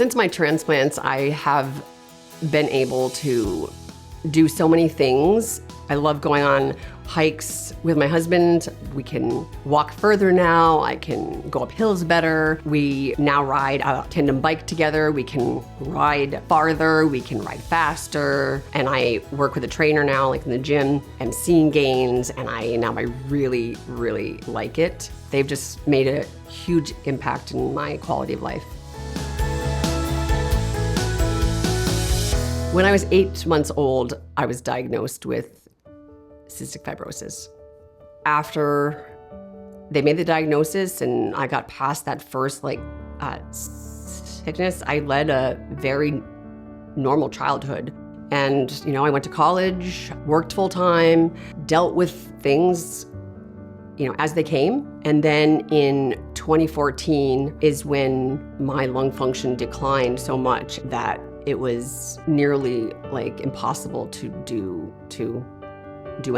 Since my transplants, I have been able to do so many things. I love going on hikes with my husband. We can walk further now. I can go up hills better. We now ride a tandem bike together. We can ride farther. We can ride faster. And I work with a trainer now, like in the gym. I'm seeing gains, and I really, really like it. They've just made a huge impact in my quality of life. When I was 8 months old, I was diagnosed with cystic fibrosis. After they made the diagnosis and I got past that first sickness, I led a very normal childhood. And, I went to college, worked full time, dealt with things, as they came. And then in 2014 is when my lung function declined so much that it was nearly impossible to do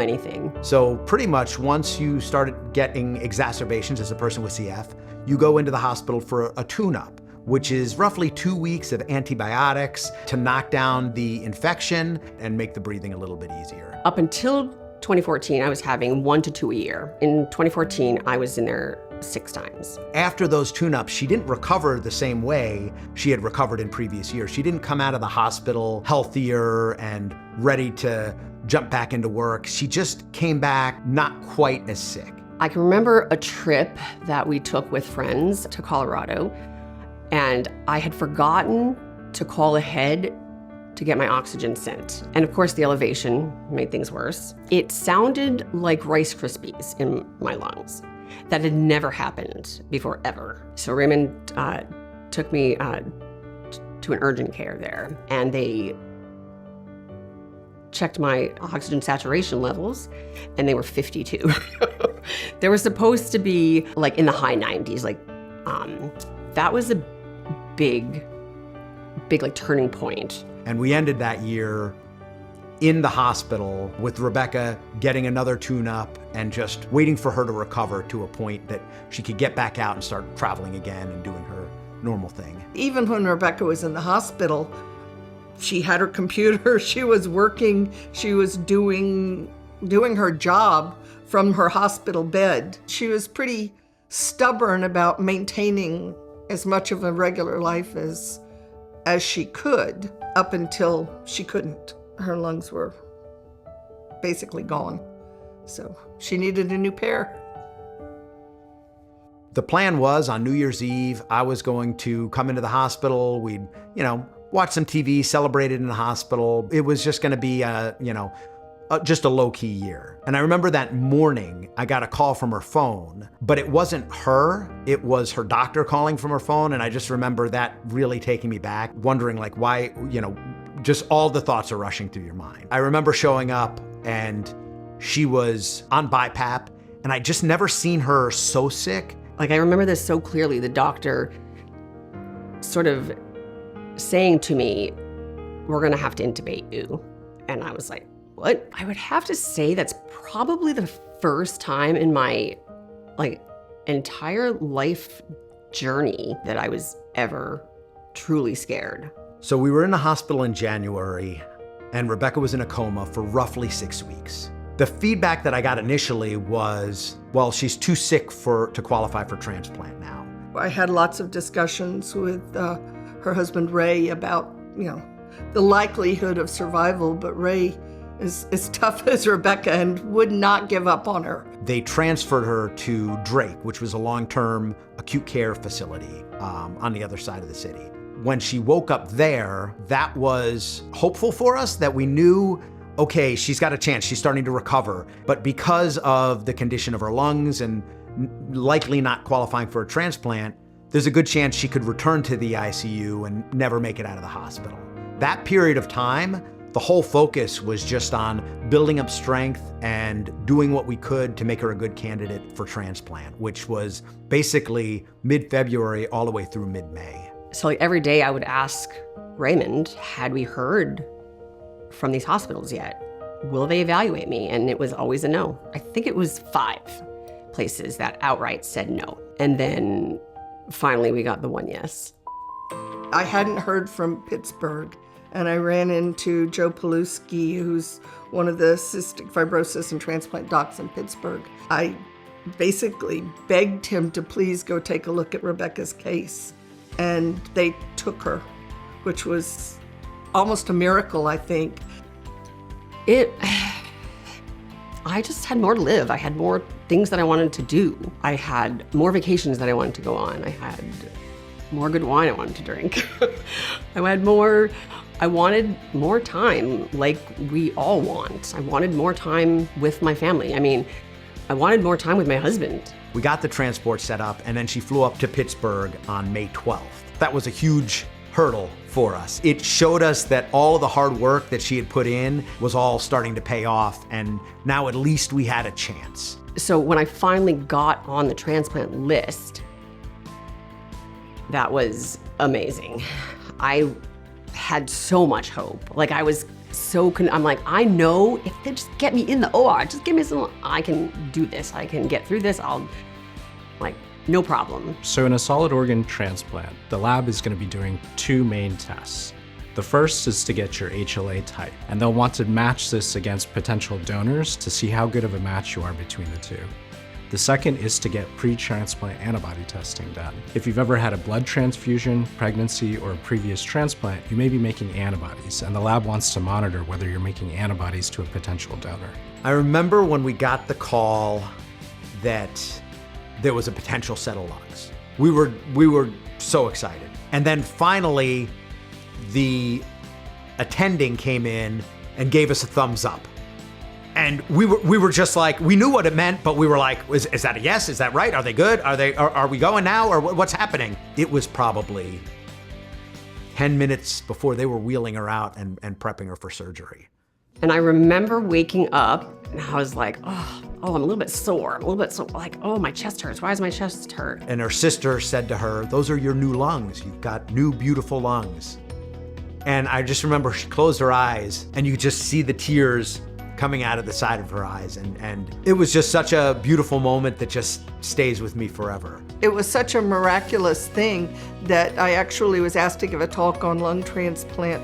anything. So pretty much once you started getting exacerbations as a person with CF, you go into the hospital for a tune-up, which is roughly 2 weeks of antibiotics to knock down the infection and make the breathing a little bit easier. Up until 2014, I was having 1 to 2 a year. In 2014, I was in there 6 times. After those tune-ups, she didn't recover the same way she had recovered in previous years. She didn't come out of the hospital healthier and ready to jump back into work. She just came back not quite as sick. I can remember a trip that we took with friends to Colorado, and I had forgotten to call ahead to get my oxygen sent. And of course, the elevation made things worse. It sounded like Rice Krispies in my lungs. That had never happened before, ever. So Raymond took me to an urgent care there, and they checked my oxygen saturation levels, and they were 52. They were supposed to be in the high 90s. That was a big turning point. And we ended that year in the hospital with Rebecca getting another tune-up and just waiting for her to recover to a point that she could get back out and start traveling again and doing her normal thing. Even when Rebecca was in the hospital, she had her computer, she was working, she was doing her job from her hospital bed. She was pretty stubborn about maintaining as much of a regular life as she could, up until she couldn't. Her lungs were basically gone, so she needed a new pair. The plan was on New Year's Eve, I was going to come into the hospital. We'd, watch some TV, celebrate it in the hospital. It was just going to be just a low-key year. And I remember that morning, I got a call from her phone, but it wasn't her, it was her doctor calling from her phone. And I just remember that really taking me back, wondering why, just all the thoughts are rushing through your mind. I remember showing up and she was on BiPAP, and I just never seen her so sick. I remember this so clearly, the doctor sort of saying to me, "We're gonna have to intubate you." And I was like, what? I would have to say that's probably the first time in my entire life journey that I was ever truly scared. So we were in the hospital in January, and Rebecca was in a coma for roughly 6 weeks. The feedback that I got initially was, well, she's too sick to qualify for transplant now. I had lots of discussions with her husband, Ray, about, the likelihood of survival, but Ray is as tough as Rebecca and would not give up on her. They transferred her to Drake, which was a long-term acute care facility on the other side of the city. When she woke up there, that was hopeful for us, that we knew, okay, she's got a chance, she's starting to recover. But because of the condition of her lungs and likely not qualifying for a transplant, there's a good chance she could return to the ICU and never make it out of the hospital. That period of time, the whole focus was just on building up strength and doing what we could to make her a good candidate for transplant, which was basically mid-February all the way through mid-May. So every day I would ask Raymond, had we heard from these hospitals yet? Will they evaluate me? And it was always a no. I think it was 5 places that outright said no. And then finally we got the one yes. I hadn't heard from Pittsburgh, and I ran into Joe Paluski, who's one of the cystic fibrosis and transplant docs in Pittsburgh. I basically begged him to please go take a look at Rebecca's case, and they took her, which was almost a miracle, I think. I just had more to live. I had more things that I wanted to do. I had more vacations that I wanted to go on. I had more good wine I wanted to drink. I wanted more time, like we all want. I wanted more time with my family. I mean, I wanted more time with my husband. We got the transport set up, and then she flew up to Pittsburgh on May 12th. That was a huge hurdle for us. It showed us that all of the hard work that she had put in was all starting to pay off, and now at least we had a chance. So when I finally got on the transplant list, that was amazing. I had so much hope. Like, I was I'm like, I know if they just get me in the OR, just give me some, I can do this. I can get through this. No problem. So in a solid organ transplant, the lab is going to be doing two main tests. The first is to get your HLA type, and they'll want to match this against potential donors to see how good of a match you are between the two. The second is to get pre-transplant antibody testing done. If you've ever had a blood transfusion, pregnancy, or a previous transplant, you may be making antibodies, and the lab wants to monitor whether you're making antibodies to a potential donor. I remember when we got the call that there was a potential set of lungs. We were so excited. And then finally, the attending came in and gave us a thumbs up. And we were just like, we knew what it meant, but we were like, is that a yes? Is that right? Are they good? Are we going now? Or what's happening? It was probably 10 minutes before they were wheeling her out and prepping her for surgery. And I remember waking up and I was like, oh, I'm a little bit sore. I'm a little bit sore. Like, oh, my chest hurts. Why does my chest hurt? And her sister said to her, those are your new lungs. You've got new, beautiful lungs. And I just remember she closed her eyes and you could just see the tears coming out of the side of her eyes. And it was just such a beautiful moment that just stays with me forever. It was such a miraculous thing that I actually was asked to give a talk on lung transplant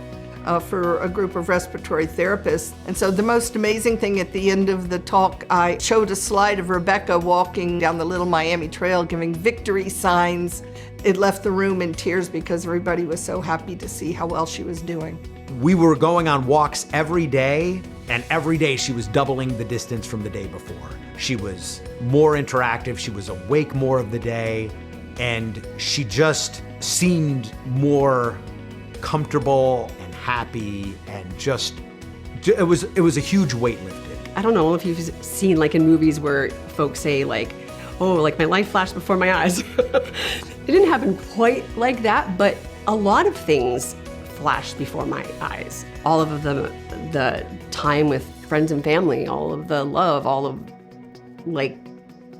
for a group of respiratory therapists. And so the most amazing thing at the end of the talk, I showed a slide of Rebecca walking down the Little Miami Trail giving victory signs. It left the room in tears because everybody was so happy to see how well she was doing. We were going on walks every day, and every day she was doubling the distance from the day before. She was more interactive, she was awake more of the day, and she just seemed more comfortable and happy, and just, it was a huge weight lifted. I don't know if you've seen like in movies where folks say like, oh, like my life flashed before my eyes. It didn't happen quite like that, but a lot of things flashed before my eyes. All of the time with friends and family, all of the love, all of like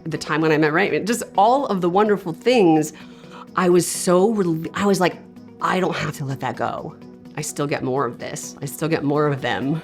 the time when I met Ray, just all of the wonderful things. I was like, I don't have to let that go. I still get more of this. I still get more of them.